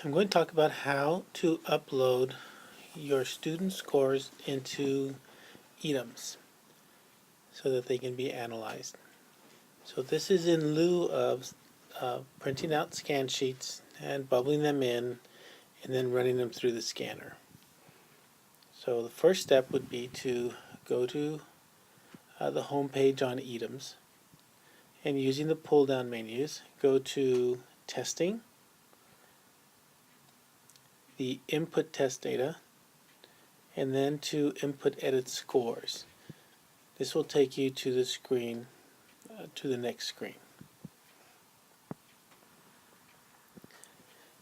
I'm going to talk about how to upload your student scores into EADMS so that they can be analyzed. So this is in lieu of printing out scan sheets and bubbling them in and then running them through the scanner. So the first step would be to go to the home page on EADMS, and using the pull down menus, go to testing, the input test data, and then to input edit scores. This will take you to the screen, to the next screen.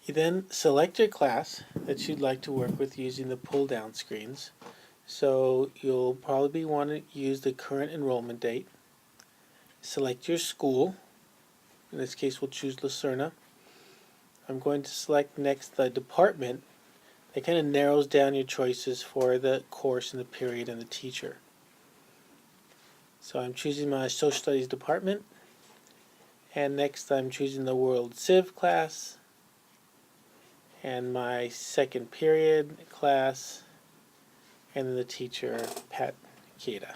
You then select your class that you'd like to work with using the pull down screens. So you'll probably want to use the current enrollment date. Select your school. In this case we'll choose Lucerna. I'm going to select next the department. That kind of narrows down your choices for the course and the period and the teacher. So I'm choosing my Social Studies department, and next I'm choosing the World Civ class and my second period class, and then the teacher, Pat Keda.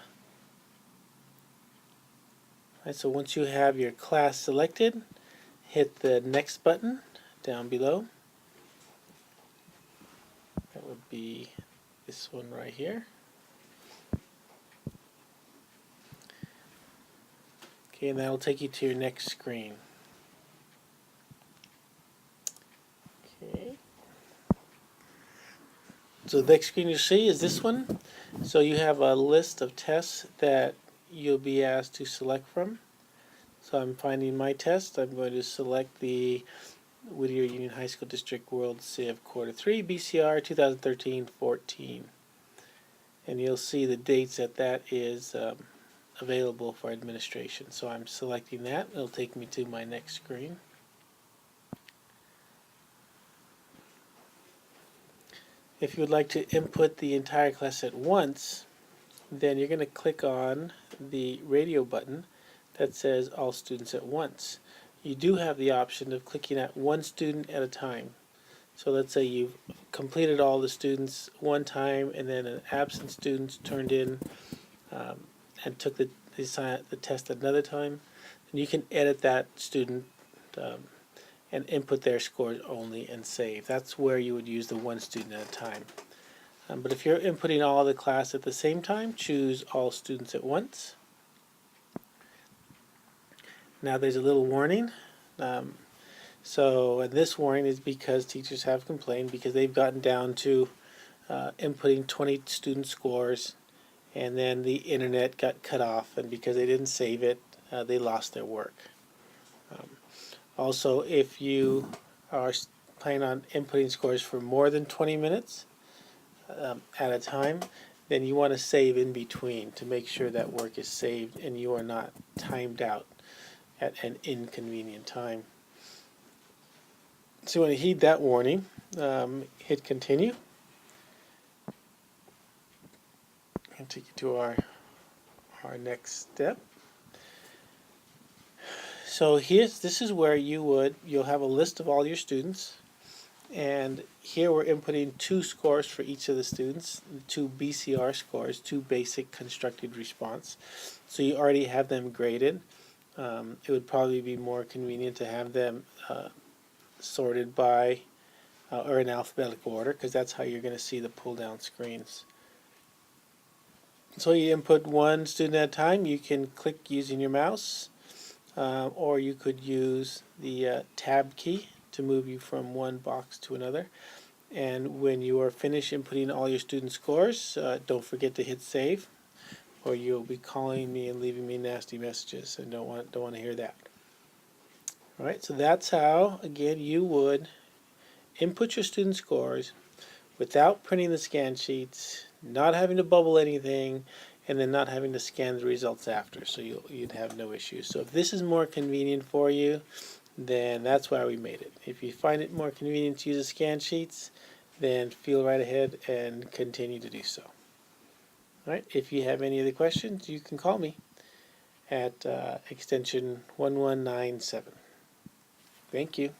Right, so once you have your class selected, hit the next button down below. That would be this one right here. Okay, and that'll take you to your next screen. Okay. So the next screen you see is this one. So you have a list of tests that you'll be asked to select from. So I'm finding my test. I'm going to select the Whittier Union High School District World Civ Quarter 3 BCR 2013-14. And you'll see the dates that is available for administration. So I'm selecting that. It'll take me to my next screen. If you would like to input the entire class at once, then you're going to click on the radio button that says All Students at Once. You do have the option of clicking at one student at a time. So let's say you've completed all the students one time and then an absent student turned in and took the test another time, and you can edit that student and input their scores only and save. That's where you would use the one student at a time. But if you're inputting all the class at the same time, choose All Students at Once. Now there's a little warning. And this warning is because teachers have complained because they've gotten down to inputting 20 student scores, and then the internet got cut off, and because they didn't save it, they lost their work. Also, if you are planning on inputting scores for more than 20 minutes at a time, then you want to save in between to make sure that work is saved and you are not timed out at an inconvenient time. So you want to heed that warning. Hit continue. And take you to our next step. So this is where you'll have a list of all your students, and here we're inputting 2 scores for each of the students, 2 BCR scores, 2 basic constructed response. So you already have them graded. It would probably be more convenient to have them sorted by or in alphabetical order, because that's how you're going to see the pull down screens. So you input one student at a time. You can click using your mouse, or you could use the tab key to move you from one box to another. And when you are finished inputting all your student scores, don't forget to hit save, or you'll be calling me and leaving me nasty messages, and don't want to hear that. All right, so that's how, again, you would input your student scores without printing the scan sheets, not having to bubble anything, and then not having to scan the results after, so you'd have no issues. So if this is more convenient for you, then that's why we made it. If you find it more convenient to use the scan sheets, then feel right ahead and continue to do so. All right, if you have any other questions, you can call me at extension 1197. Thank you.